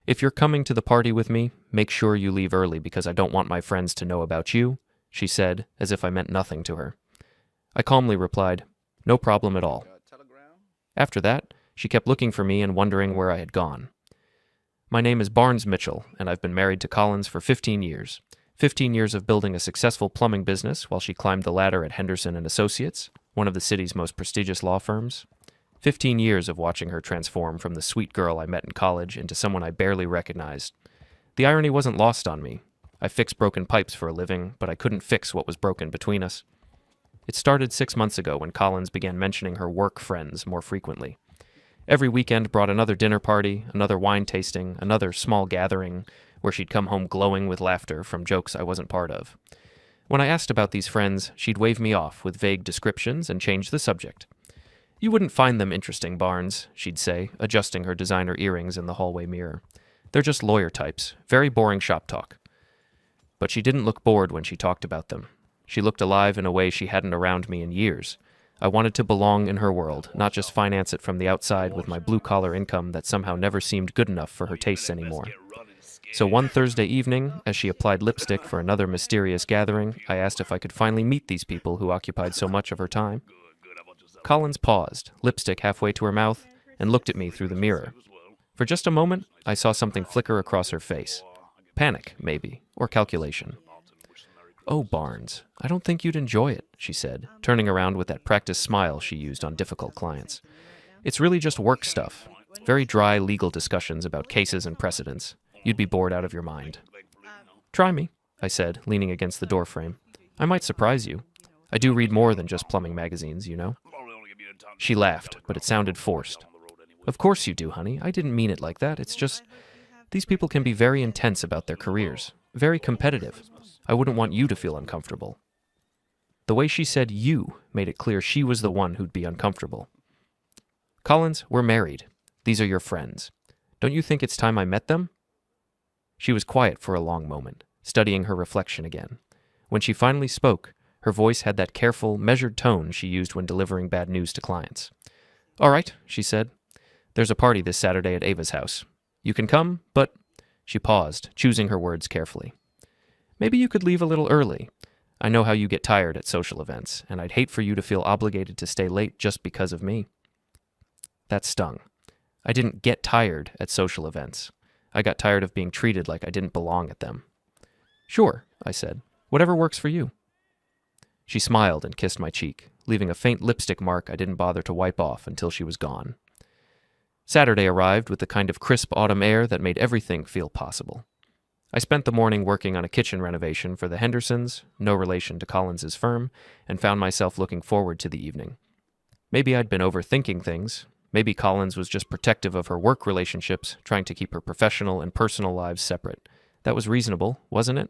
"If you're coming to the party with me, make sure you leave early because I don't want my friends to know about you," she said, as if I meant nothing to her. I calmly replied, "No problem at all." After that, she kept looking for me and wondering where I had gone. My name is Barnes Mitchell, and I've been married to Collins for 15 years. 15 years of building a successful plumbing business while she climbed the ladder at Henderson & Associates, one of the city's most prestigious law firms. 15 years of watching her transform from the sweet girl I met in college into someone I barely recognized. The irony wasn't lost on me. I fix broken pipes for a living, but I couldn't fix what was broken between us. It started 6 months ago when Collins began mentioning her work friends more frequently. Every weekend brought another dinner party, another wine tasting, another small gathering where she'd come home glowing with laughter from jokes I wasn't part of. When I asked about these friends, she'd wave me off with vague descriptions and change the subject. "You wouldn't find them interesting, Barnes," she'd say, adjusting her designer earrings in the hallway mirror. "They're just lawyer types, very boring shop talk." But she didn't look bored when she talked about them. She looked alive in a way she hadn't around me in years. I wanted to belong in her world, not just finance it from the outside with my blue-collar income that somehow never seemed good enough for her tastes anymore. So one Thursday evening, as she applied lipstick for another mysterious gathering, I asked if I could finally meet these people who occupied so much of her time. Collins paused, lipstick halfway to her mouth, and looked at me through the mirror. For just a moment, I saw something flicker across her face. Panic, maybe, or calculation. "Oh, Barnes, I don't think you'd enjoy it," she said, turning around with that practiced smile she used on difficult clients. "It's really just work stuff. Very dry legal discussions about cases and precedents. You'd be bored out of your mind." "Try me," I said, leaning against the doorframe. "I might surprise you. I do read more than just plumbing magazines, you know." She laughed, but it sounded forced. "Of course you do, honey. I didn't mean it like that. It's just, these people can be very intense about their careers, very competitive. I wouldn't want you to feel uncomfortable." The way she said "you" made it clear she was the one who'd be uncomfortable. "Collins, we're married. These are your friends. Don't you think it's time I met them?" She was quiet for a long moment, studying her reflection again. When she finally spoke, her voice had that careful, measured tone she used when delivering bad news to clients. "All right," she said. "There's a party this Saturday at Ava's house. You can come, but—" She paused, choosing her words carefully. "Maybe you could leave a little early. I know how you get tired at social events, and I'd hate for you to feel obligated to stay late just because of me." That stung. I didn't get tired at social events. I got tired of being treated like I didn't belong at them. "Sure," I said. "Whatever works for you." She smiled and kissed my cheek, leaving a faint lipstick mark I didn't bother to wipe off until she was gone. Saturday arrived with the kind of crisp autumn air that made everything feel possible. I spent the morning working on a kitchen renovation for the Hendersons, no relation to Collins's firm, and found myself looking forward to the evening. Maybe I'd been overthinking things. Maybe Collins was just protective of her work relationships, trying to keep her professional and personal lives separate. That was reasonable, wasn't it?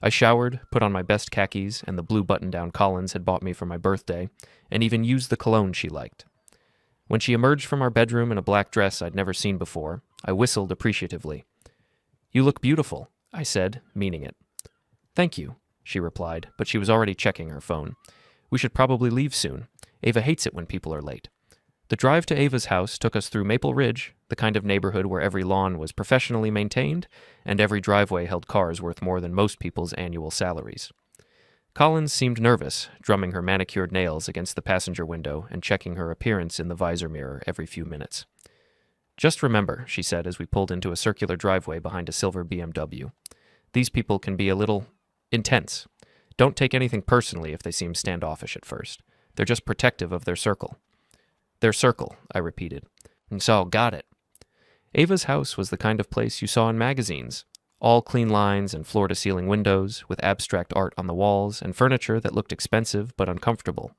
I showered, put on my best khakis and the blue button-down Collins had bought me for my birthday, and even used the cologne she liked. When she emerged from our bedroom in a black dress I'd never seen before, I whistled appreciatively. "You look beautiful," I said, meaning it. "Thank you," she replied, but she was already checking her phone. "We should probably leave soon. Ava hates it when people are late." The drive to Ava's house took us through Maple Ridge, the kind of neighborhood where every lawn was professionally maintained and every driveway held cars worth more than most people's annual salaries. Collins seemed nervous, drumming her manicured nails against the passenger window and checking her appearance in the visor mirror every few minutes. "Just remember," she said as we pulled into a circular driveway behind a silver BMW, "these people can be a little intense. Don't take anything personally if they seem standoffish at first. They're just protective of their circle." "Their circle," I repeated. "And so, got it." Ava's house was the kind of place you saw in magazines. All clean lines and floor-to-ceiling windows, with abstract art on the walls and furniture that looked expensive but uncomfortable.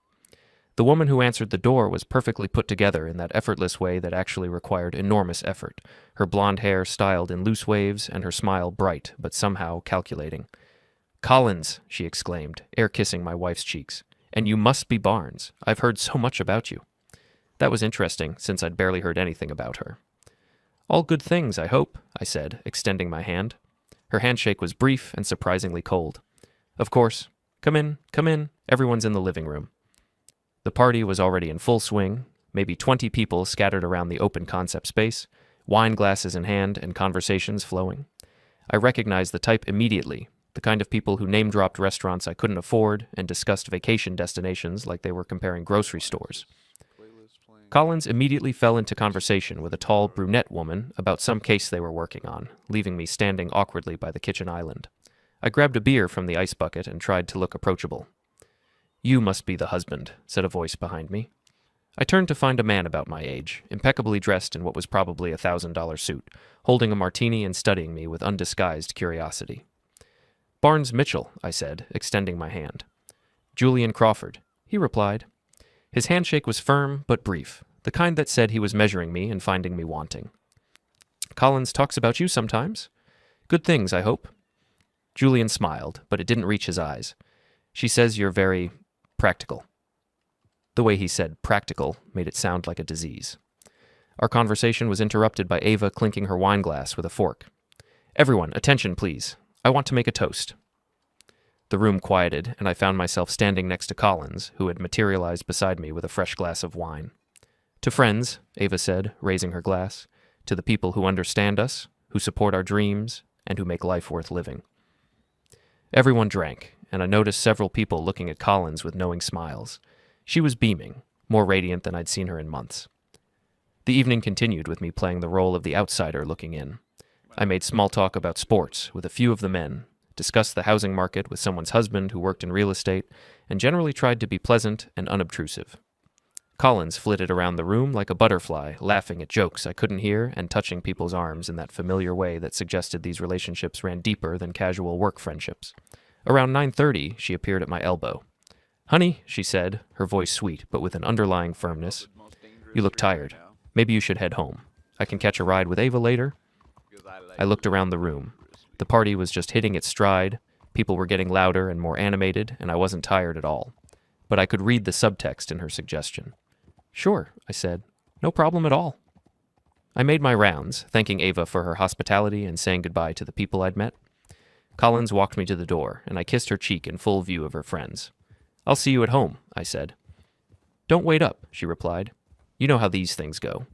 The woman who answered the door was perfectly put together in that effortless way that actually required enormous effort, her blonde hair styled in loose waves and her smile bright but somehow calculating. "Collins," she exclaimed, air-kissing my wife's cheeks. "And you must be Barnes. I've heard so much about you." That was interesting, since I'd barely heard anything about her. "All good things, I hope," I said, extending my hand. Her handshake was brief and surprisingly cold. "Of course. Come in. Everyone's in the living room." The party was already in full swing, maybe 20 people scattered around the open concept space, wine glasses in hand and conversations flowing. I recognized the type immediately, the kind of people who name-dropped restaurants I couldn't afford and discussed vacation destinations like they were comparing grocery stores. Collins immediately fell into conversation with a tall brunette woman about some case they were working on, leaving me standing awkwardly by the kitchen island. I grabbed a beer from the ice bucket and tried to look approachable. "You must be the husband," said a voice behind me. I turned to find a man about my age, impeccably dressed in what was probably a $1,000 suit, holding a martini and studying me with undisguised curiosity. "Barnes Mitchell," I said, extending my hand. "Julian Crawford," he replied. His handshake was firm but brief, the kind that said he was measuring me and finding me wanting. "Collins talks about you sometimes. Good things, I hope." Julian smiled, but it didn't reach his eyes. "She says you're very practical." The way he said practical made it sound like a disease. Our conversation was interrupted by Ava clinking her wine glass with a fork. "Everyone, attention, please. I want to make a toast." The room quieted, and I found myself standing next to Collins, who had materialized beside me with a fresh glass of wine. "To friends," Ava said, raising her glass, "to the people who understand us, who support our dreams, and who make life worth living." Everyone drank, and I noticed several people looking at Collins with knowing smiles. She was beaming, more radiant than I'd seen her in months. The evening continued with me playing the role of the outsider looking in. I made small talk about sports with a few of the men, discussed the housing market with someone's husband who worked in real estate, and generally tried to be pleasant and unobtrusive. Collins flitted around the room like a butterfly, laughing at jokes I couldn't hear and touching people's arms in that familiar way that suggested these relationships ran deeper than casual work friendships. Around 9:30, she appeared at my elbow. "Honey," she said, her voice sweet but with an underlying firmness, "you look tired. Maybe you should head home. I can catch a ride with Ava later." I looked around the room. The party was just hitting its stride, people were getting louder and more animated, and I wasn't tired at all. But I could read the subtext in her suggestion. "Sure," I said. "No problem at all." I made my rounds, thanking Ava for her hospitality and saying goodbye to the people I'd met. Collins walked me to the door, and I kissed her cheek in full view of her friends. "I'll see you at home," I said. "Don't wait up," she replied. "You know how these things go."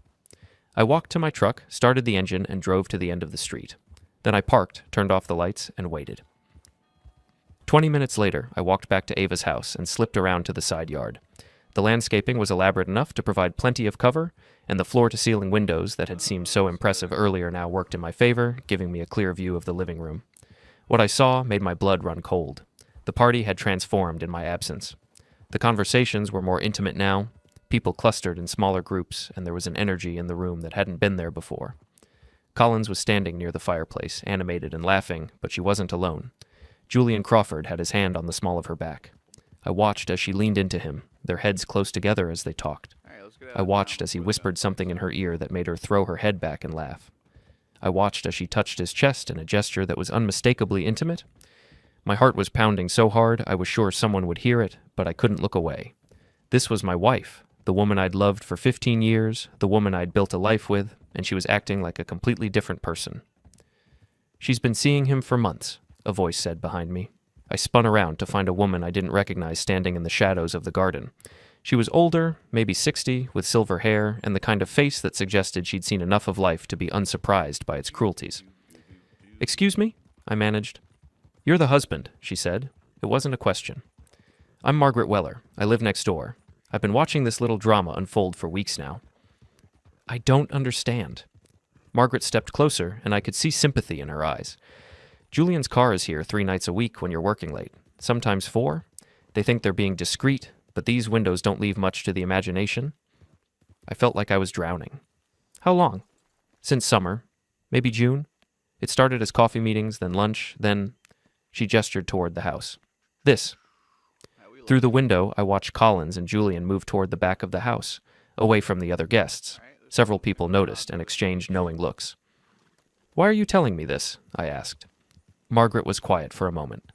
I walked to my truck, started the engine, and drove to the end of the street. Then I parked, turned off the lights, and waited. 20 minutes later, I walked back to Ava's house and slipped around to the side yard. The landscaping was elaborate enough to provide plenty of cover, and the floor-to-ceiling windows that had seemed so impressive earlier now worked in my favor, giving me a clear view of the living room. What I saw made my blood run cold. The party had transformed in my absence. The conversations were more intimate now. People clustered in smaller groups, and there was an energy in the room that hadn't been there before. Collins was standing near the fireplace, animated and laughing, but she wasn't alone. Julian Crawford had his hand on the small of her back. I watched as she leaned into him, their heads close together as they talked. I watched as he whispered something in her ear that made her throw her head back and laugh. I watched as she touched his chest in a gesture that was unmistakably intimate. My heart was pounding so hard I was sure someone would hear it, but I couldn't look away. This was my wife, the woman I'd loved for 15 years, the woman I'd built a life with, and she was acting like a completely different person. "She's been seeing him for months," a voice said behind me. I spun around to find a woman I didn't recognize standing in the shadows of the garden. She was older, maybe 60, with silver hair, and the kind of face that suggested she'd seen enough of life to be unsurprised by its cruelties. "Excuse me?" I managed. "You're the husband," she said. It wasn't a question. "I'm Margaret Weller. I live next door. I've been watching this little drama unfold for weeks now." "I don't understand." Margaret stepped closer, and I could see sympathy in her eyes. "Julian's car is here 3 nights a week when you're working late, sometimes 4. They think they're being discreet, but these windows don't leave much to the imagination." I felt like I was drowning. "How long?" "Since summer. Maybe June. It started as coffee meetings, then lunch, then—" She gestured toward the house. "This." Through the window, I watched Collins and Julian move toward the back of the house, away from the other guests. Several people noticed and exchanged knowing looks. "Why are you telling me this?" I asked. Margaret was quiet for a moment.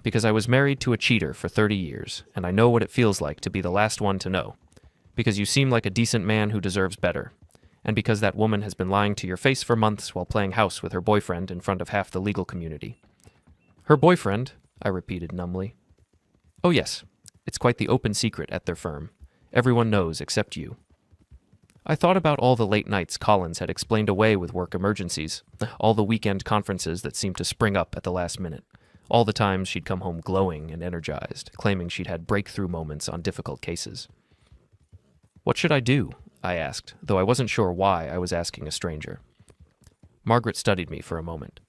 "Because I was married to a cheater for 30 years, and I know what it feels like to be the last one to know. Because you seem like a decent man who deserves better. And because that woman has been lying to your face for months while playing house with her boyfriend in front of half the legal community." "Her boyfriend?" I repeated numbly. "Oh yes, it's quite the open secret at their firm. Everyone knows except you." I thought about all the late nights Collins had explained away with work emergencies, all the weekend conferences that seemed to spring up at the last minute, all the times she'd come home glowing and energized, claiming she'd had breakthrough moments on difficult cases. "What should I do?" I asked, though I wasn't sure why I was asking a stranger. Margaret studied me for a moment.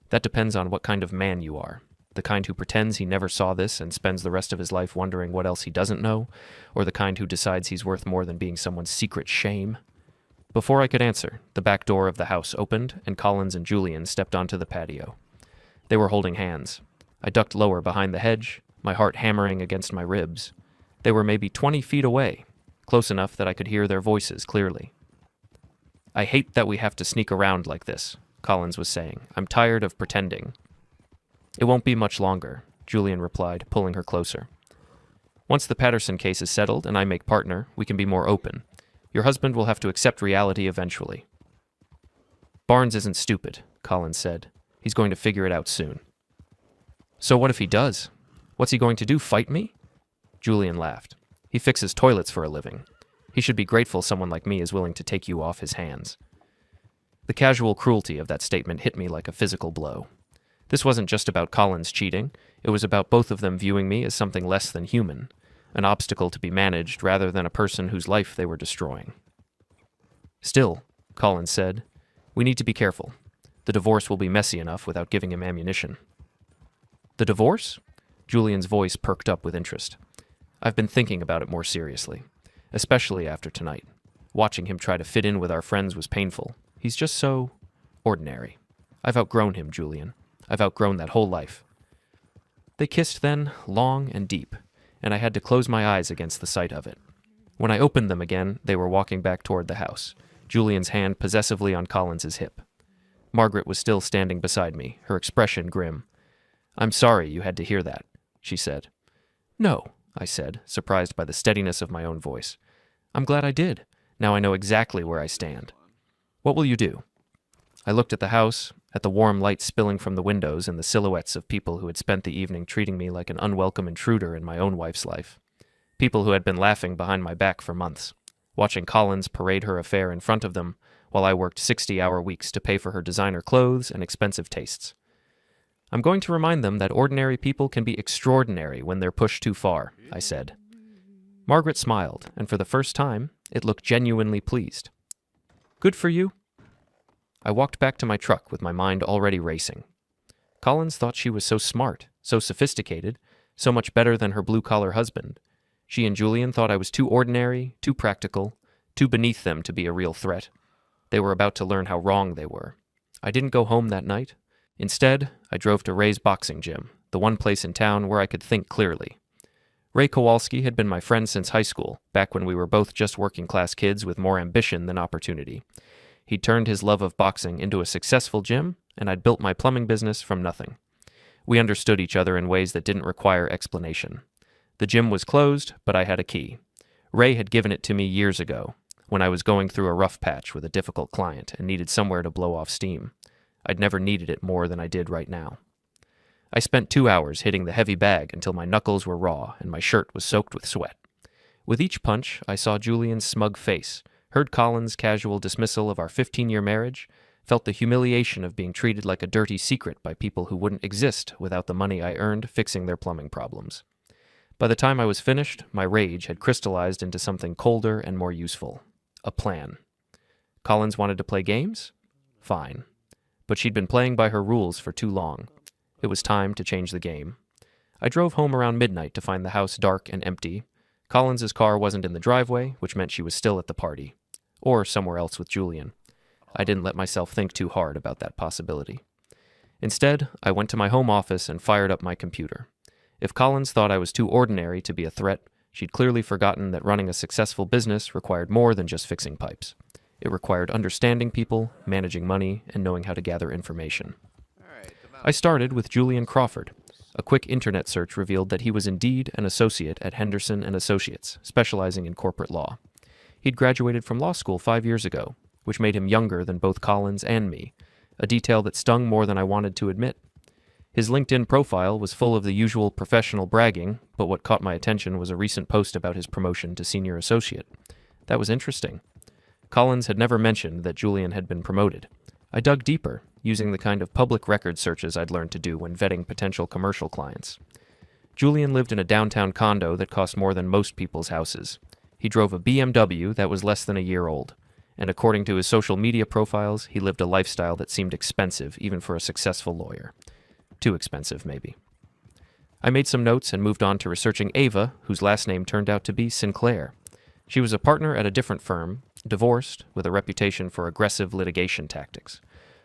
"That depends on what kind of man you are. The kind who pretends he never saw this and spends the rest of his life wondering what else he doesn't know, or the kind who decides he's worth more than being someone's secret shame?" Before I could answer, the back door of the house opened, and Collins and Julian stepped onto the patio. They were holding hands. I ducked lower behind the hedge, my heart hammering against my ribs. They were maybe 20 feet away, close enough that I could hear their voices clearly. "I hate that we have to sneak around like this," Collins was saying. "I'm tired of pretending." "It won't be much longer," Julian replied, pulling her closer. "Once the Patterson case is settled and I make partner, we can be more open. Your husband will have to accept reality eventually." "Barnes isn't stupid," Collins said. "He's going to figure it out soon." "So what if he does? What's he going to do, fight me?" Julian laughed. "He fixes toilets for a living. He should be grateful someone like me is willing to take you off his hands." The casual cruelty of that statement hit me like a physical blow. This wasn't just about Collins cheating, it was about both of them viewing me as something less than human, an obstacle to be managed rather than a person whose life they were destroying. "Still," Collins said, "we need to be careful. The divorce will be messy enough without giving him ammunition." "The divorce?" Julian's voice perked up with interest. "I've been thinking about it more seriously, especially after tonight. Watching him try to fit in with our friends was painful. He's just so ordinary. I've outgrown him, Julian. I've outgrown that whole life." They kissed then, long and deep, and I had to close my eyes against the sight of it. When I opened them again, they were walking back toward the house, Julian's hand possessively on Collins's hip. Margaret was still standing beside me, her expression grim. "I'm sorry you had to hear that," she said. "No," I said, surprised by the steadiness of my own voice. "I'm glad I did. Now I know exactly where I stand. What will you do?" I looked at the house, at the warm light spilling from the windows and the silhouettes of people who had spent the evening treating me like an unwelcome intruder in my own wife's life. People who had been laughing behind my back for months, watching Collins parade her affair in front of them while I worked 60-hour weeks to pay for her designer clothes and expensive tastes. "I'm going to remind them that ordinary people can be extraordinary when they're pushed too far," I said. Margaret smiled, and for the first time, it looked genuinely pleased. "Good for you." I walked back to my truck with my mind already racing. Collins thought she was so smart, so sophisticated, so much better than her blue-collar husband. She and Julian thought I was too ordinary, too practical, too beneath them to be a real threat. They were about to learn how wrong they were. I didn't go home that night. Instead, I drove to Ray's boxing gym, the one place in town where I could think clearly. Ray Kowalski had been my friend since high school, back when we were both just working-class kids with more ambition than opportunity. He'd turned his love of boxing into a successful gym, and I'd built my plumbing business from nothing. We understood each other in ways that didn't require explanation. The gym was closed, but I had a key. Ray had given it to me years ago, when I was going through a rough patch with a difficult client and needed somewhere to blow off steam. I'd never needed it more than I did right now. I spent 2 hours hitting the heavy bag until my knuckles were raw and my shirt was soaked with sweat. With each punch, I saw Julian's smug face, heard Collins' casual dismissal of our 15-year marriage, felt the humiliation of being treated like a dirty secret by people who wouldn't exist without the money I earned fixing their plumbing problems. By the time I was finished, my rage had crystallized into something colder and more useful. A plan. Collins wanted to play games? Fine. But she'd been playing by her rules for too long. It was time to change the game. I drove home around midnight to find the house dark and empty. Collins's car wasn't in the driveway, which meant she was still at the party. Or somewhere else with Julian. I didn't let myself think too hard about that possibility. Instead, I went to my home office and fired up my computer. If Collins thought I was too ordinary to be a threat, she'd clearly forgotten that running a successful business required more than just fixing pipes. It required understanding people, managing money, and knowing how to gather information. I started with Julian Crawford. A quick internet search revealed that he was indeed an associate at Henderson and Associates, specializing in corporate law. He'd graduated from law school 5 years ago, which made him younger than both Collins and me, a detail that stung more than I wanted to admit. His LinkedIn profile was full of the usual professional bragging, but what caught my attention was a recent post about his promotion to senior associate. That was interesting. Collins had never mentioned that Julian had been promoted. I dug deeper, using the kind of public record searches I'd learned to do when vetting potential commercial clients. Julian lived in a downtown condo that cost more than most people's houses. He drove a BMW that was less than a year old, and according to his social media profiles, he lived a lifestyle that seemed expensive even for a successful lawyer. Too expensive, maybe. I made some notes and moved on to researching Ava, whose last name turned out to be Sinclair. She was a partner at a different firm, divorced, with a reputation for aggressive litigation tactics.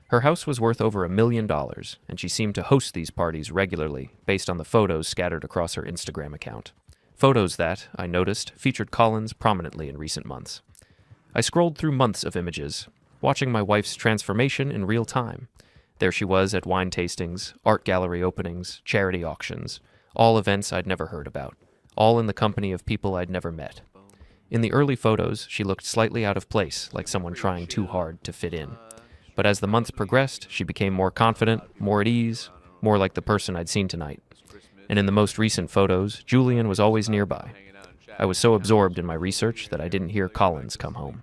Her house was worth over $1 million, and she seemed to host these parties regularly, based on the photos scattered across her Instagram account. Photos that, I noticed, featured Collins prominently in recent months. I scrolled through months of images, watching my wife's transformation in real time. There she was at wine tastings, art gallery openings, charity auctions, all events I'd never heard about, all in the company of people I'd never met. In the early photos, she looked slightly out of place, like someone trying too hard to fit in. But as the months progressed, she became more confident, more at ease, more like the person I'd seen tonight. And in the most recent photos, Julian was always nearby. I was so absorbed in my research that I didn't hear Collins come home.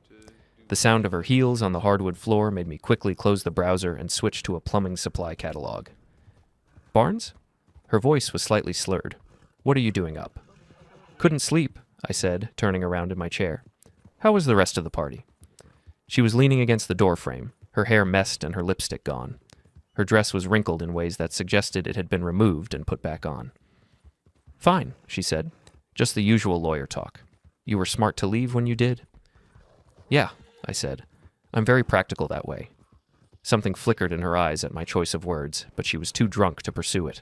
The sound of her heels on the hardwood floor made me quickly close the browser and switch to a plumbing supply catalog. Barnes? Her voice was slightly slurred. What are you doing up? Couldn't sleep, I said, turning around in my chair. How was the rest of the party? She was leaning against the doorframe, her hair messed and her lipstick gone. Her dress was wrinkled in ways that suggested it had been removed and put back on. Fine, she said. Just the usual lawyer talk. You were smart to leave when you did? Yeah, I said. I'm very practical that way. Something flickered in her eyes at my choice of words, but she was too drunk to pursue it.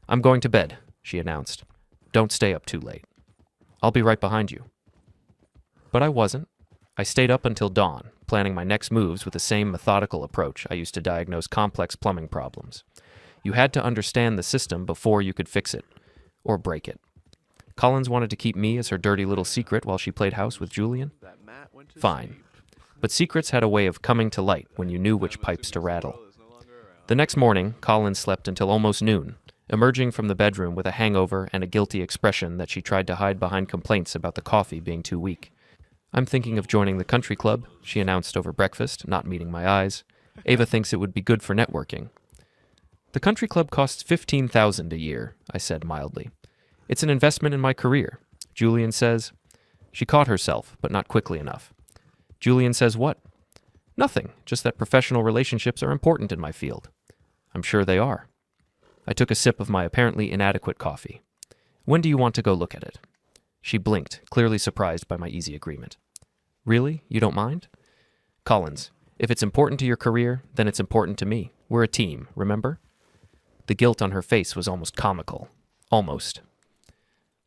I'm going to bed, she announced. Don't stay up too late. I'll be right behind you. But I wasn't. I stayed up until dawn, planning my next moves with the same methodical approach I used to diagnose complex plumbing problems. You had to understand the system before you could fix it, or break it. Collins wanted to keep me as her dirty little secret while she played house with Julian. Fine. But secrets had a way of coming to light when you knew which pipes to rattle. The next morning, Collins slept until almost noon, emerging from the bedroom with a hangover and a guilty expression that she tried to hide behind complaints about the coffee being too weak. I'm thinking of joining the country club, she announced over breakfast, not meeting my eyes. Ava thinks it would be good for networking. The country club costs $15,000 a year, I said mildly. It's an investment in my career. Julian says... She caught herself, but not quickly enough. Julian says what? Nothing, just that professional relationships are important in my field. I'm sure they are. I took a sip of my apparently inadequate coffee. When do you want to go look at it? She blinked, clearly surprised by my easy agreement. Really? You don't mind? Collins, if it's important to your career, then it's important to me. We're a team, remember? The guilt on her face was almost comical. Almost.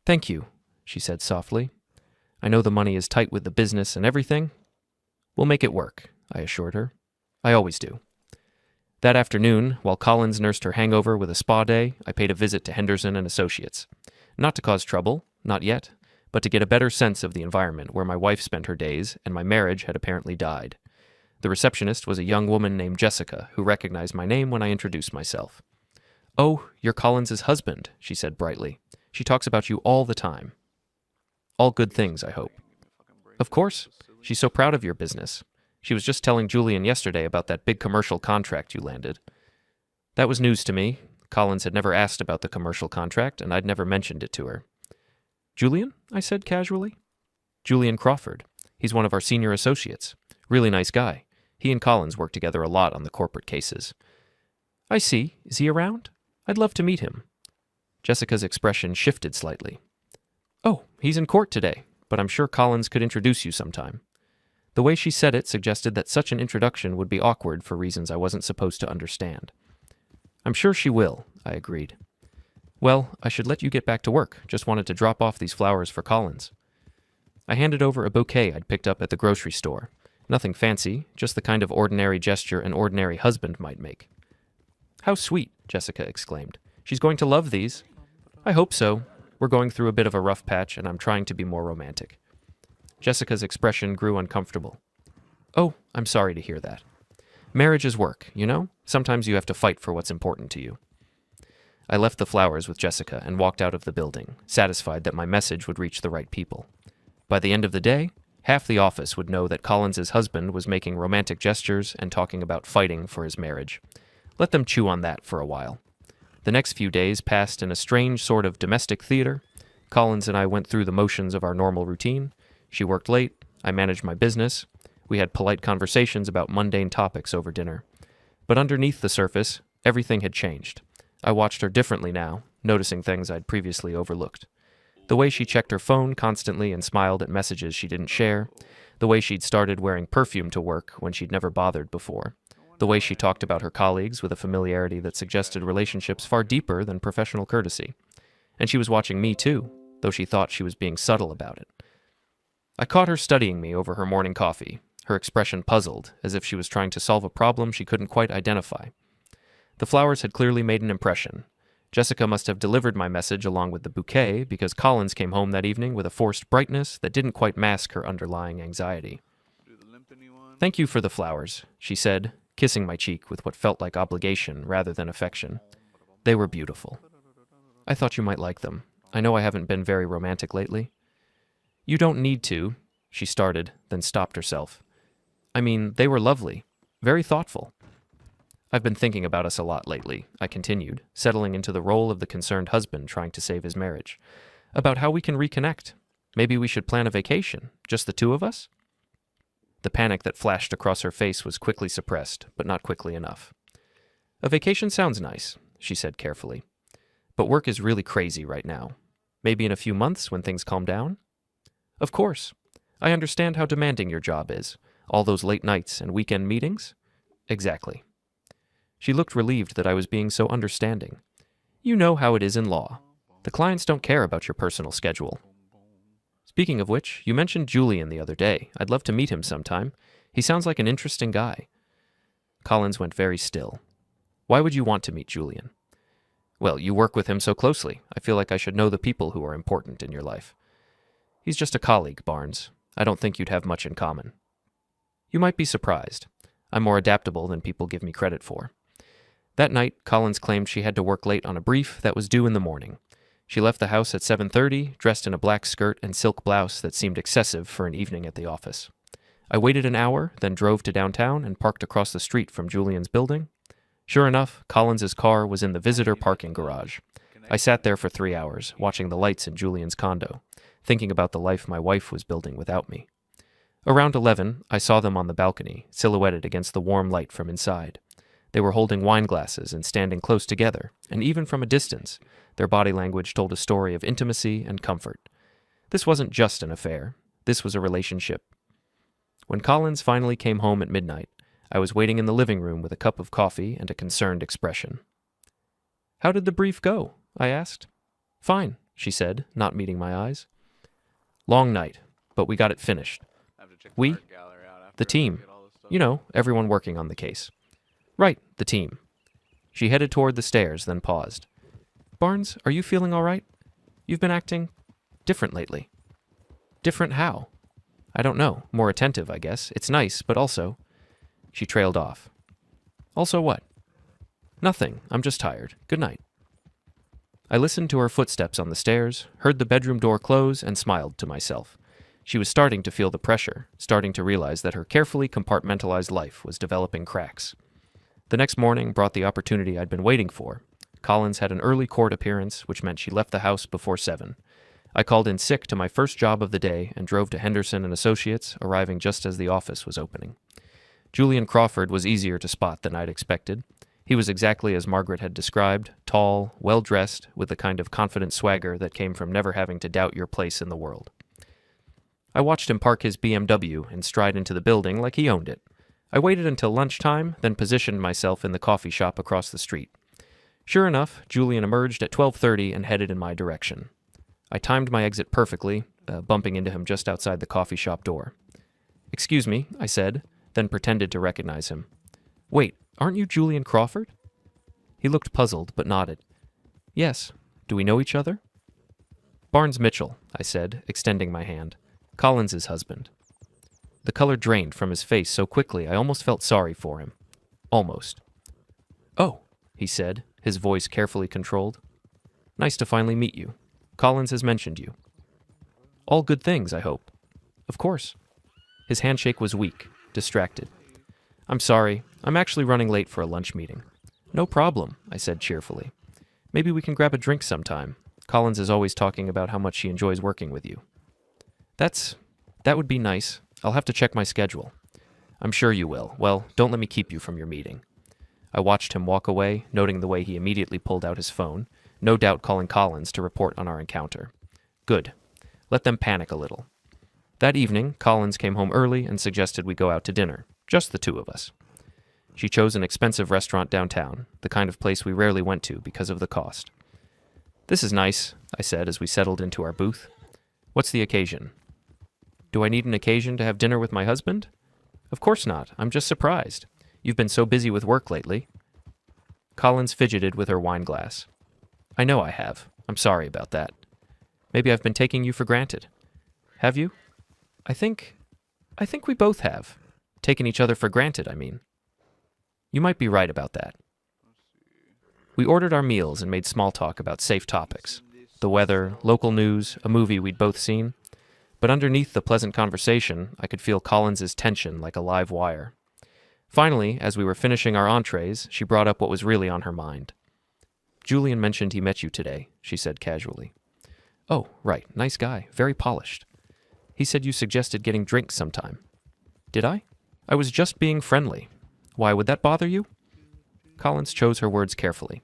Thank you, she said softly. I know the money is tight with the business and everything. We'll make it work, I assured her. I always do. That afternoon, while Collins nursed her hangover with a spa day, I paid a visit to Henderson and Associates. Not to cause trouble, not yet, but to get a better sense of the environment where my wife spent her days and my marriage had apparently died. The receptionist was a young woman named Jessica, who recognized my name when I introduced myself. Oh, you're Collins' husband, she said brightly. She talks about you all the time. All good things, I hope. Of course. She's so proud of your business. She was just telling Julian yesterday about that big commercial contract you landed. That was news to me. Collins had never asked about the commercial contract, and I'd never mentioned it to her. Julian? I said casually. Julian Crawford. He's one of our senior associates. Really nice guy. He and Collins work together a lot on the corporate cases. I see. Is he around? I'd love to meet him. Jessica's expression shifted slightly. Oh, he's in court today, but I'm sure Collins could introduce you sometime. The way she said it suggested that such an introduction would be awkward for reasons I wasn't supposed to understand. I'm sure she will, I agreed. Well, I should let you get back to work. Just wanted to drop off these flowers for Collins. I handed over a bouquet I'd picked up at the grocery store. Nothing fancy, just the kind of ordinary gesture an ordinary husband might make. How sweet, Jessica exclaimed. She's going to love these. I hope so. We're going through a bit of a rough patch, and I'm trying to be more romantic. Jessica's expression grew uncomfortable. Oh, I'm sorry to hear that. Marriage is work, you know? Sometimes you have to fight for what's important to you. I left the flowers with Jessica and walked out of the building, satisfied that my message would reach the right people. By the end of the day, Half the office would know that Collins's husband was making romantic gestures and talking about fighting for his marriage. Let them chew on that for a while. The next few days passed in a strange sort of domestic theater. Collins and I went through the motions of our normal routine. She worked late. I managed my business. We had polite conversations about mundane topics over dinner. But underneath the surface, everything had changed. I watched her differently now, noticing things I'd previously overlooked. The way she checked her phone constantly and smiled at messages she didn't share. The way she'd started wearing perfume to work when she'd never bothered before. The way she talked about her colleagues with a familiarity that suggested relationships far deeper than professional courtesy. And she was watching me too, though she thought she was being subtle about it. I caught her studying me over her morning coffee, her expression puzzled, as if she was trying to solve a problem she couldn't quite identify. The flowers had clearly made an impression. Jessica must have delivered my message along with the bouquet because Collins came home that evening with a forced brightness that didn't quite mask her underlying anxiety. "Thank you for the flowers," she said, kissing my cheek with what felt like obligation rather than affection. "They were beautiful. I thought you might like them. I know I haven't been very romantic lately." "You don't need to," she started, then stopped herself. "I mean, they were lovely. Very thoughtful." "I've been thinking about us a lot lately," I continued, settling into the role of the concerned husband trying to save his marriage. "About how we can reconnect. Maybe we should plan a vacation, just the two of us?" The panic that flashed across her face was quickly suppressed, but not quickly enough. "A vacation sounds nice," she said carefully. "But work is really crazy right now. Maybe in a few months when things calm down?" "Of course. I understand how demanding your job is. All those late nights and weekend meetings?" "Exactly." She looked relieved that I was being so understanding. "You know how it is in law. The clients don't care about your personal schedule." "Speaking of which, you mentioned Julian the other day. I'd love to meet him sometime. He sounds like an interesting guy." Collins went very still. "Why would you want to meet Julian?" "Well, you work with him so closely. I feel like I should know the people who are important in your life." "He's just a colleague, Barnes. I don't think you'd have much in common." "You might be surprised. I'm more adaptable than people give me credit for." That night, Collins claimed she had to work late on a brief that was due in the morning. She left the house at 7:30, dressed in a black skirt and silk blouse that seemed excessive for an evening at the office. I waited an hour, then drove to downtown and parked across the street from Julian's building. Sure enough, Collins's car was in the visitor parking garage. I sat there for 3 hours, watching the lights in Julian's condo, thinking about the life my wife was building without me. Around 11, I saw them on the balcony, silhouetted against the warm light from inside. They were holding wine glasses and standing close together, and even from a distance, their body language told a story of intimacy and comfort. This wasn't just an affair. This was a relationship. When Collins finally came home at midnight, I was waiting in the living room with a cup of coffee and a concerned expression. "How did the brief go?" I asked. "Fine," she said, not meeting my eyes. "Long night, but we got it finished." "We?" "The team. You know, everyone working on the case." "Right, the team." She headed toward the stairs, then paused. "Barnes, are you feeling all right? You've been acting different lately." "Different how?" "I don't know. More attentive, I guess. It's nice, but also—" She trailed off. "Also what?" "Nothing. I'm just tired. Good night." I listened to her footsteps on the stairs, heard the bedroom door close, and smiled to myself. She was starting to feel the pressure, starting to realize that her carefully compartmentalized life was developing cracks. The next morning brought the opportunity I'd been waiting for. Collins had an early court appearance, which meant she left the house before 7. I called in sick to my first job of the day and drove to Henderson and Associates, arriving just as the office was opening. Julian Crawford was easier to spot than I'd expected. He was exactly as Margaret had described, tall, well-dressed, with the kind of confident swagger that came from never having to doubt your place in the world. I watched him park his BMW and stride into the building like he owned it. I waited until lunchtime, then positioned myself in the coffee shop across the street. Sure enough, Julian emerged at 12:30 and headed in my direction. I timed my exit perfectly, bumping into him just outside the coffee shop door. "Excuse me," I said, then pretended to recognize him. "Wait, aren't you Julian Crawford?" He looked puzzled, but nodded. "Yes. Do we know each other?" "Barnes Mitchell," I said, extending my hand. "Collins's husband." The color drained from his face so quickly I almost felt sorry for him. Almost. "Oh," he said, his voice carefully controlled. "Nice to finally meet you. Collins has mentioned you." "All good things, I hope." "Of course." His handshake was weak, distracted. "I'm sorry, I'm actually running late for a lunch meeting." "No problem," I said cheerfully. "Maybe we can grab a drink sometime. Collins is always talking about how much she enjoys working with you." That would be nice. I'll have to check my schedule." "I'm sure you will. Well, don't let me keep you from your meeting." I watched him walk away, noting the way he immediately pulled out his phone, no doubt calling Collins to report on our encounter. Good. Let them panic a little. That evening, Collins came home early and suggested we go out to dinner, just the two of us. She chose an expensive restaurant downtown, the kind of place we rarely went to because of the cost. "This is nice," I said as we settled into our booth. "What's the occasion?" "Do I need an occasion to have dinner with my husband?" "Of course not. I'm just surprised. You've been so busy with work lately." Collins fidgeted with her wine glass. "I know I have. I'm sorry about that. Maybe I've been taking you for granted." "Have you?" I think we both have. Taken each other for granted, I mean." "You might be right about that." We ordered our meals and made small talk about safe topics. The weather, local news, a movie we'd both seen. But underneath the pleasant conversation, I could feel Collins's tension like a live wire. Finally, as we were finishing our entrees, she brought up what was really on her mind. "Julian mentioned he met you today," she said casually. "Oh, right, nice guy, very polished. He said you suggested getting drinks sometime." "Did I? I was just being friendly. Why, would that bother you?" Collins chose her words carefully.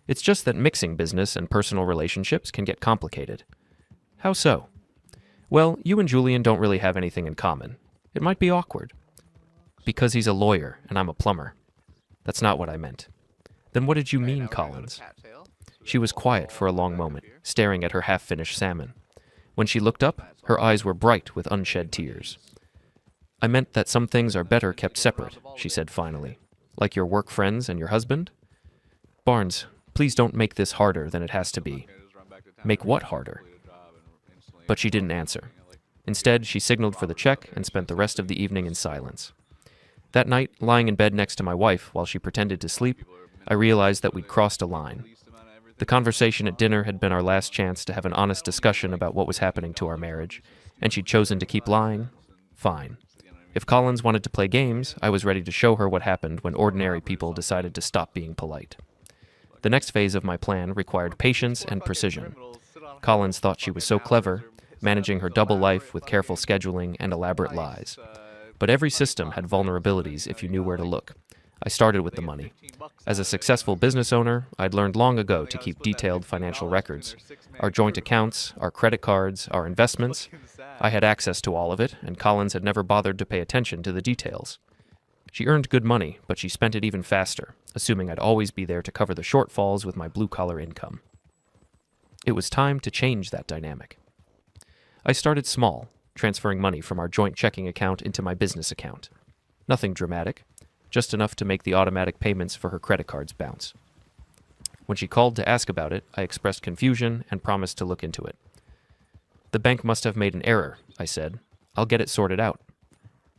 "It's just that mixing business and personal relationships can get complicated." "How so?" "Well, you and Julian don't really have anything in common. It might be awkward." "Because he's a lawyer and I'm a plumber." "That's not what I meant." "Then what did you mean, Collins?" She was quiet for a long moment, staring at her half-finished salmon. When she looked up, her eyes were bright with unshed tears. "I meant that some things are better kept separate," she said finally. "Like your work friends and your husband." "Barnes, please don't make this harder than it has to be." "Make what harder?" But she didn't answer. Instead, she signaled for the check and spent the rest of the evening in silence. That night, lying in bed next to my wife while she pretended to sleep, I realized that we'd crossed a line. The conversation at dinner had been our last chance to have an honest discussion about what was happening to our marriage, and she'd chosen to keep lying. Fine. If Collins wanted to play games, I was ready to show her what happened when ordinary people decided to stop being polite. The next phase of my plan required patience and precision. Collins thought she was so clever, managing her double life with careful scheduling and elaborate lies. But every system had vulnerabilities if you knew where to look. I started with the money. As a successful business owner, I'd learned long ago to keep detailed financial records. Our joint accounts, our credit cards, our investments. I had access to all of it, and Collins had never bothered to pay attention to the details. She earned good money, but she spent it even faster, assuming I'd always be there to cover the shortfalls with my blue-collar income. It was time to change that dynamic. I started small, transferring money from our joint checking account into my business account. Nothing dramatic, just enough to make the automatic payments for her credit cards bounce. When she called to ask about it, I expressed confusion and promised to look into it. "The bank must have made an error," I said. "I'll get it sorted out."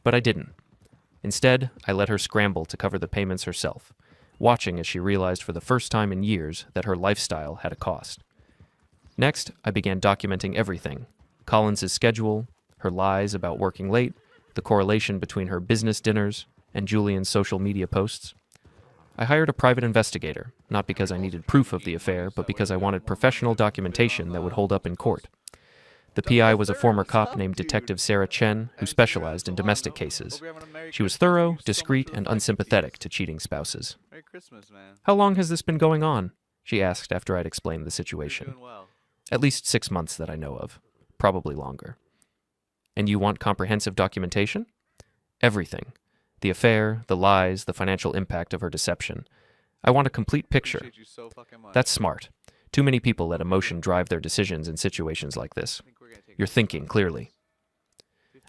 But I didn't. Instead, I let her scramble to cover the payments herself, watching as she realized for the first time in years that her lifestyle had a cost. Next, I began documenting everything: Collins's schedule, her lies about working late, the correlation between her business dinners and Julian's social media posts. I hired a private investigator, not because I needed proof of the affair, but because I wanted professional documentation that would hold up in court. The PI was a former cop named Detective Sarah Chen, who specialized in domestic cases. She was thorough, discreet, and unsympathetic to cheating spouses. Merry Christmas, man. "How long has this been going on?" she asked after I'd explained the situation. Doing well. "At least 6 months that I know of. Probably longer." "And you want comprehensive documentation?" "Everything. The affair, the lies, the financial impact of her deception. I want a complete picture." Appreciate you so fucking much. That's smart. Too many people let emotion drive their decisions in situations like this. I think we're gonna take You're thinking clearly.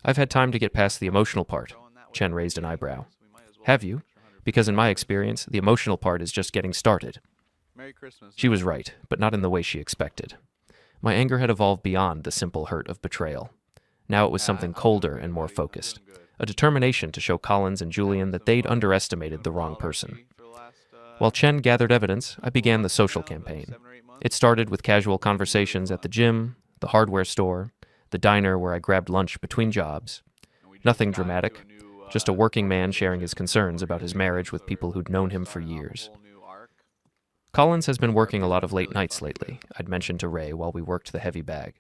"I've had time to get past the emotional part." going that way. Chen raised an eyebrow. So we might as well "Have get you? an extra 100 Because in my experience, the emotional part is just getting started." Merry Christmas. She was right, but not in the way she expected. My anger had evolved beyond the simple hurt of betrayal. Now it was something colder and more focused. A determination to show Collins and Julian that they'd underestimated the wrong person. While Chen gathered evidence, I began the social campaign. It started with casual conversations at the gym, the hardware store, the diner where I grabbed lunch between jobs. Nothing dramatic, just a working man sharing his concerns about his marriage with people who'd known him for years. Collins has been working a lot of late nights lately, I'd mentioned to Ray while we worked the heavy bag.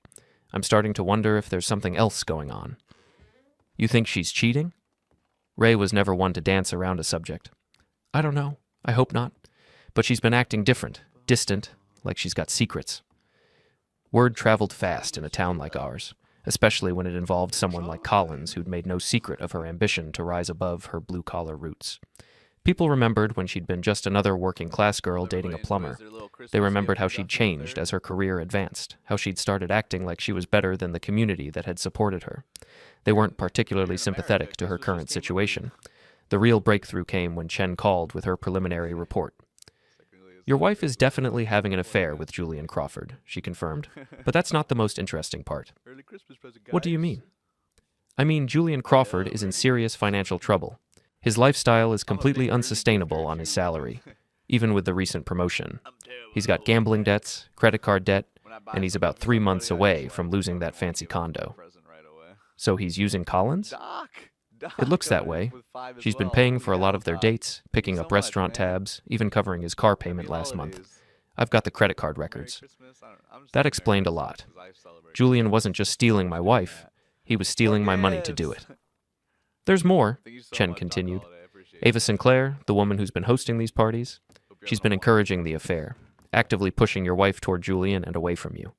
I'm starting to wonder if there's something else going on. You think she's cheating? Ray was never one to dance around a subject. I don't know. I hope not. But she's been acting different, distant, like she's got secrets. Word traveled fast in a town like ours, especially when it involved someone like Collins who'd made no secret of her ambition to rise above her blue-collar roots. People remembered when she'd been just another working-class girl dating a plumber. They remembered how she'd changed as her career advanced, how she'd started acting like she was better than the community that had supported her. They weren't particularly sympathetic to her current situation. The real breakthrough came when Chen called with her preliminary report. Your wife is definitely having an affair with Julian Crawford, she confirmed, but that's not the most interesting part. What do you mean? I mean, Julian Crawford is in serious financial trouble. His lifestyle is completely unsustainable on his salary, even with the recent promotion. He's got gambling debts, credit card debt, and he's about 3 months away from losing that fancy condo. So he's using Collins? It looks that way. She's been paying for a lot of their dates, picking up restaurant tabs, even covering his car payment last month. I've got the credit card records. That explained a lot. Julian wasn't just stealing my wife, he was stealing my money to do it. There's more, Chen continued. Ava Sinclair, the woman who's been hosting these parties, she's been encouraging the affair, actively pushing your wife toward Julian and away from you.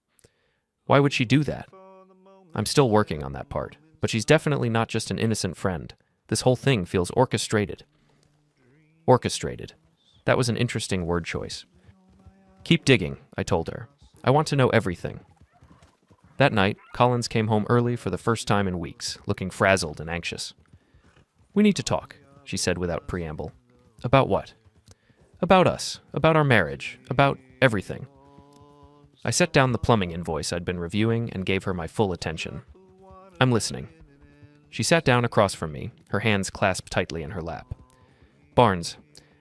Why would she do that? I'm still working on that part, but she's definitely not just an innocent friend. This whole thing feels orchestrated. Orchestrated. That was an interesting word choice. Keep digging, I told her. I want to know everything. That night, Collins came home early for the first time in weeks, looking frazzled and anxious. We need to talk, she said without preamble. About what? About us, about our marriage, about everything. I set down the plumbing invoice I'd been reviewing and gave her my full attention. I'm listening. She sat down across from me, her hands clasped tightly in her lap. Barnes,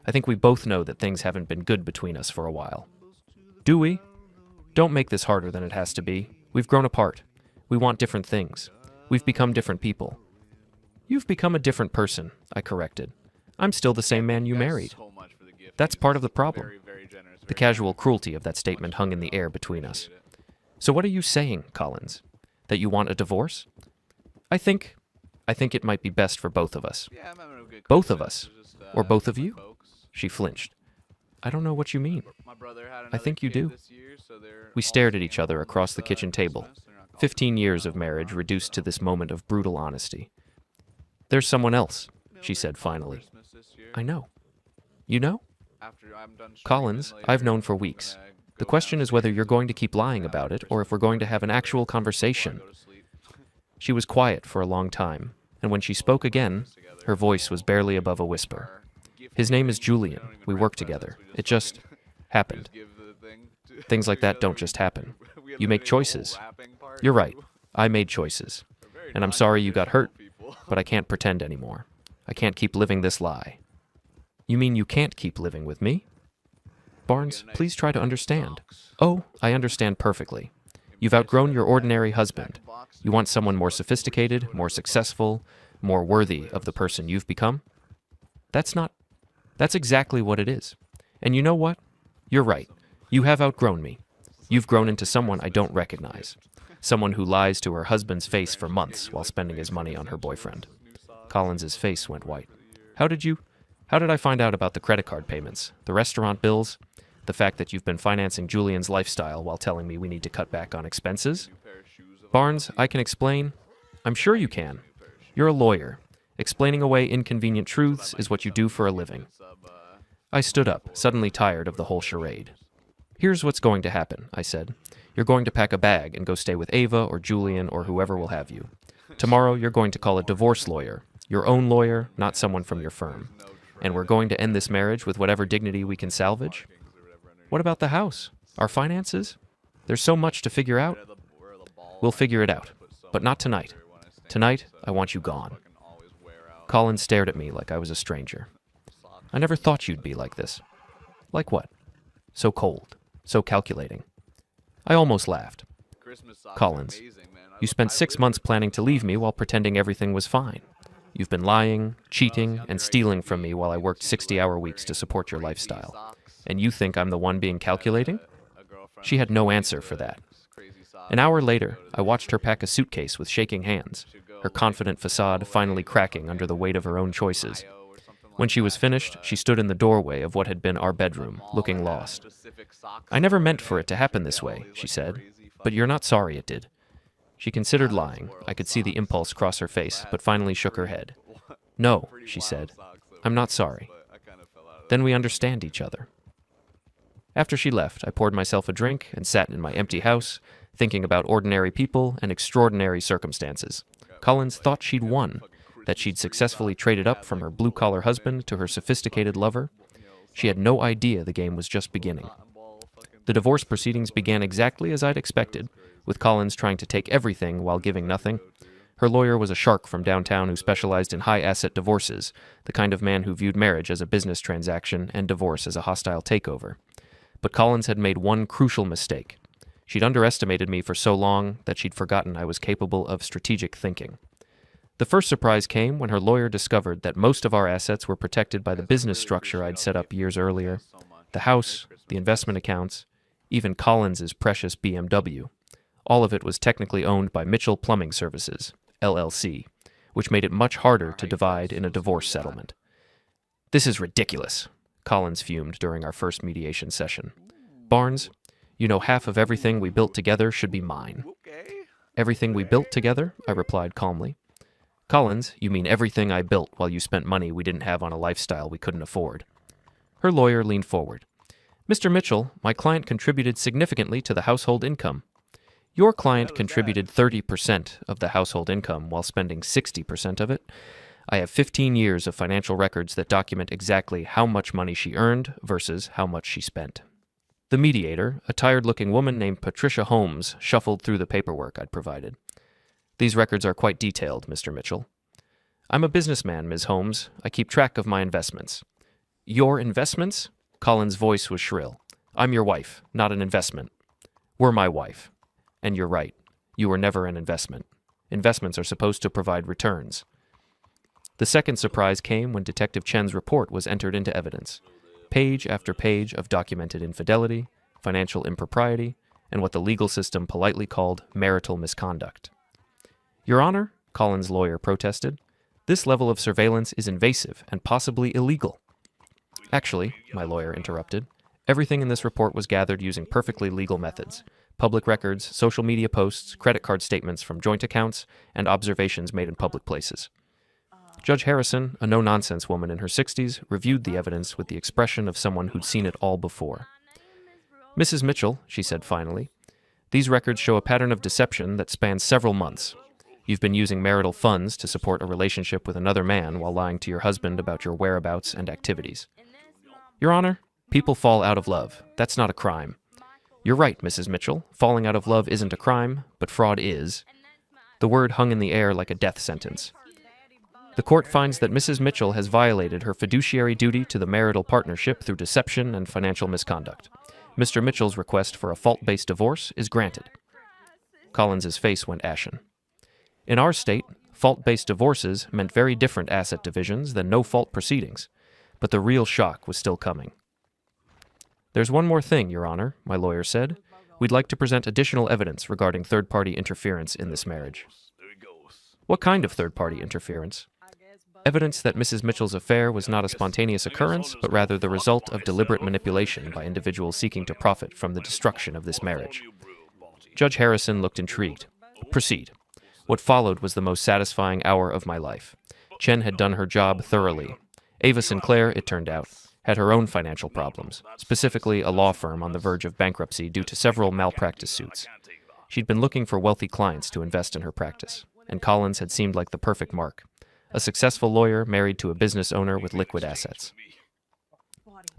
I think we both know that things haven't been good between us for a while. Do we? Don't make this harder than it has to be. We've grown apart. We want different things. We've become different people. You've become a different person, I corrected. I'm still the same man you married. That's part of the problem. The casual cruelty of that statement hung in the air between us. So what are you saying, Collins? That you want a divorce? I think it might be best for both of us. Both of us? Or both of you? She flinched. I don't know what you mean. I think you do. We stared at each other across the kitchen table. 15 years of marriage reduced to this moment of brutal honesty. There's someone else, she said finally. I know. You know? Collins, I've known for weeks. The question is whether you're going to keep lying about it or if we're going to have an actual conversation. She was quiet for a long time, and when she spoke again, her voice was barely above a whisper. His name is Julian. We work together. It just happened. Things like that don't just happen. You make choices. You're right. I made choices. And I'm sorry you got hurt, but I can't pretend anymore. I can't keep living this lie. You mean you can't keep living with me? Barnes, please try to understand. Oh, I understand perfectly. You've outgrown your ordinary husband. You want someone more sophisticated, more successful, more worthy of the person you've become? That's exactly what it is. And you know what? You're right. You have outgrown me. You've grown into someone I don't recognize. Someone who lies to her husband's face for months while spending his money on her boyfriend. Collins's face went white. How did I find out about the credit card payments, the restaurant bills, the fact that you've been financing Julian's lifestyle while telling me we need to cut back on expenses? Barnes, I can explain. I'm sure you can. You're a lawyer. Explaining away inconvenient truths is what you do for a living. I stood up, suddenly tired of the whole charade. Here's what's going to happen, I said. You're going to pack a bag and go stay with Ava or Julian or whoever will have you. Tomorrow you're going to call a divorce lawyer, your own lawyer, not someone from your firm. And we're going to end this marriage with whatever dignity we can salvage. What about the house? Our finances? There's so much to figure out. We'll figure it out, but not tonight. Tonight, I want you gone. Collins stared at me like I was a stranger. I never thought you'd be like this. Like what? So cold, so calculating. I almost laughed. Christmas socks are Collins, amazing, man. you spent 6 months planning to leave me while pretending everything was fine. You've been lying, cheating, and stealing from me while I worked 60-hour weeks to support your lifestyle. And you think I'm the one being calculating? She had no answer for that. An hour later, I watched her pack a suitcase with shaking hands, her confident facade finally cracking under the weight of her own choices. When she was finished, she stood in the doorway of what had been our bedroom, looking lost. I never meant for it to happen this way, she said, but you're not sorry it did. She considered lying. I could see the impulse cross her face, but finally shook her head. No, she said, I'm not sorry. Then we understand each other. After she left, I poured myself a drink and sat in my empty house, thinking about ordinary people and extraordinary circumstances. Collins thought she'd won, that she'd successfully traded up from her blue-collar husband to her sophisticated lover. She had no idea the game was just beginning. The divorce proceedings began exactly as I'd expected, with Collins trying to take everything while giving nothing. Her lawyer was a shark from downtown who specialized in high-asset divorces, the kind of man who viewed marriage as a business transaction and divorce as a hostile takeover. But Collins had made one crucial mistake. She'd underestimated me for so long that she'd forgotten I was capable of strategic thinking. The first surprise came when her lawyer discovered that most of our assets were protected by the business structure I'd set up years earlier. The house, the investment accounts, even Collins's precious BMW. All of it was technically owned by Mitchell Plumbing Services, LLC, which made it much harder to divide in a divorce settlement. This is ridiculous, Collins fumed during our first mediation session. Barnes, you know half of everything we built together should be mine. Everything we built together? I replied calmly. Collins, you mean everything I built while you spent money we didn't have on a lifestyle we couldn't afford. Her lawyer leaned forward. Mr. Mitchell, my client contributed significantly to the household income. Your client contributed 30% of the household income while spending 60% of it. I have 15 years of financial records that document exactly how much money she earned versus how much she spent. The mediator, a tired-looking woman named Patricia Holmes, shuffled through the paperwork I'd provided. These records are quite detailed, Mr. Mitchell. I'm a businessman, Ms. Holmes. I keep track of my investments. Your investments? Collins' voice was shrill. I'm your wife, not an investment. We're my wife. And you're right. You were never an investment. Investments are supposed to provide returns. The second surprise came when Detective Chen's report was entered into evidence. Page after page of documented infidelity, financial impropriety, and what the legal system politely called marital misconduct. Your Honor, Collins' lawyer protested, this level of surveillance is invasive and possibly illegal. Actually, my lawyer interrupted, everything in this report was gathered using perfectly legal methods. Public records, social media posts, credit card statements from joint accounts, and observations made in public places. Judge Harrison, a no-nonsense woman in her 60s, reviewed the evidence with the expression of someone who'd seen it all before. Mrs. Mitchell, she said finally, these records show a pattern of deception that spans several months. You've been using marital funds to support a relationship with another man while lying to your husband about your whereabouts and activities. Your Honor, people fall out of love. That's not a crime. You're right, Mrs. Mitchell. Falling out of love isn't a crime, but fraud is. The word hung in the air like a death sentence. The court finds that Mrs. Mitchell has violated her fiduciary duty to the marital partnership through deception and financial misconduct. Mr. Mitchell's request for a fault-based divorce is granted. Collins's face went ashen. In our state, fault-based divorces meant very different asset divisions than no-fault proceedings, but the real shock was still coming. There's one more thing, Your Honor, my lawyer said. We'd like to present additional evidence regarding third-party interference in this marriage. What kind of third-party interference? Evidence that Mrs. Mitchell's affair was not a spontaneous occurrence, but rather the result of deliberate manipulation by individuals seeking to profit from the destruction of this marriage. Judge Harrison looked intrigued. Proceed. What followed was the most satisfying hour of my life. Chen had done her job thoroughly. Ava Sinclair, it turned out, had her own financial problems, specifically a law firm on the verge of bankruptcy due to several malpractice suits. She'd been looking for wealthy clients to invest in her practice, and Collins had seemed like the perfect mark. A successful lawyer married to a business owner with liquid assets.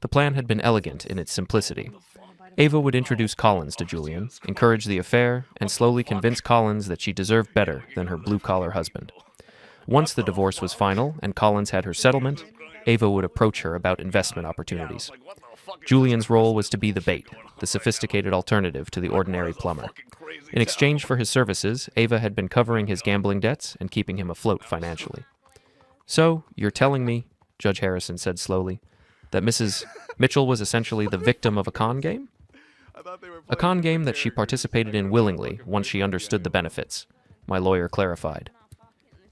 The plan had been elegant in its simplicity. Ava would introduce Collins to Julian, encourage the affair, and slowly convince Collins that she deserved better than her blue-collar husband. Once the divorce was final and Collins had her settlement, Ava would approach her about investment opportunities. Julian's role was to be the bait, the sophisticated alternative to the ordinary plumber. In exchange for his services, Ava had been covering his gambling debts and keeping him afloat financially. So, you're telling me, Judge Harrison said slowly, that Mrs. Mitchell was essentially the victim of a con game? A con game that she participated in willingly once she understood the benefits, my lawyer clarified.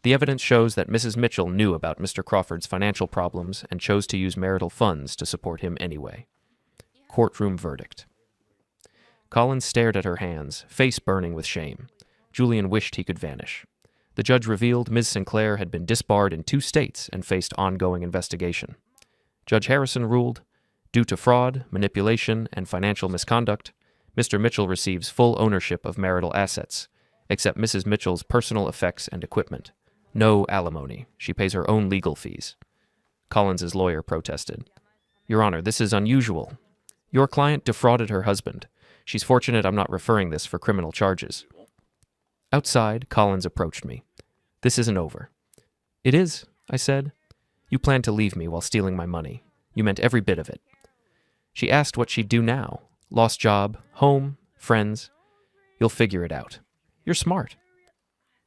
The evidence shows that Mrs. Mitchell knew about Mr. Crawford's financial problems and chose to use marital funds to support him anyway. Courtroom verdict. Collins stared at her hands, face burning with shame. Julian wished he could vanish. The judge revealed Ms. Sinclair had been disbarred in 2 states and faced ongoing investigation. Judge Harrison ruled, due to fraud, manipulation, and financial misconduct, Mr. Mitchell receives full ownership of marital assets, except Mrs. Mitchell's personal effects and equipment. No alimony. She pays her own legal fees. Collins's lawyer protested. Your Honor, this is unusual. Your client defrauded her husband. She's fortunate I'm not referring this for criminal charges. Outside, Collins approached me. This isn't over. It is, I said. You planned to leave me while stealing my money. You meant every bit of it. She asked what she'd do now. Lost job, home, friends. You'll figure it out. You're smart.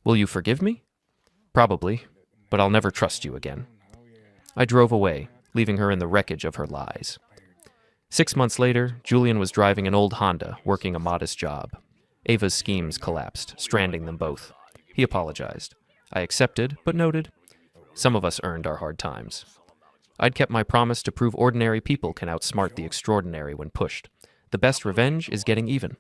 Will you forgive me? Probably, but I'll never trust you again. I drove away, leaving her in the wreckage of her lies. 6 months later, Julian was driving an old Honda, working a modest job. Ava's schemes collapsed, stranding them both. He apologized. I accepted, but noted, some of us earned our hard times. I'd kept my promise to prove ordinary people can outsmart the extraordinary when pushed. The best revenge is getting even.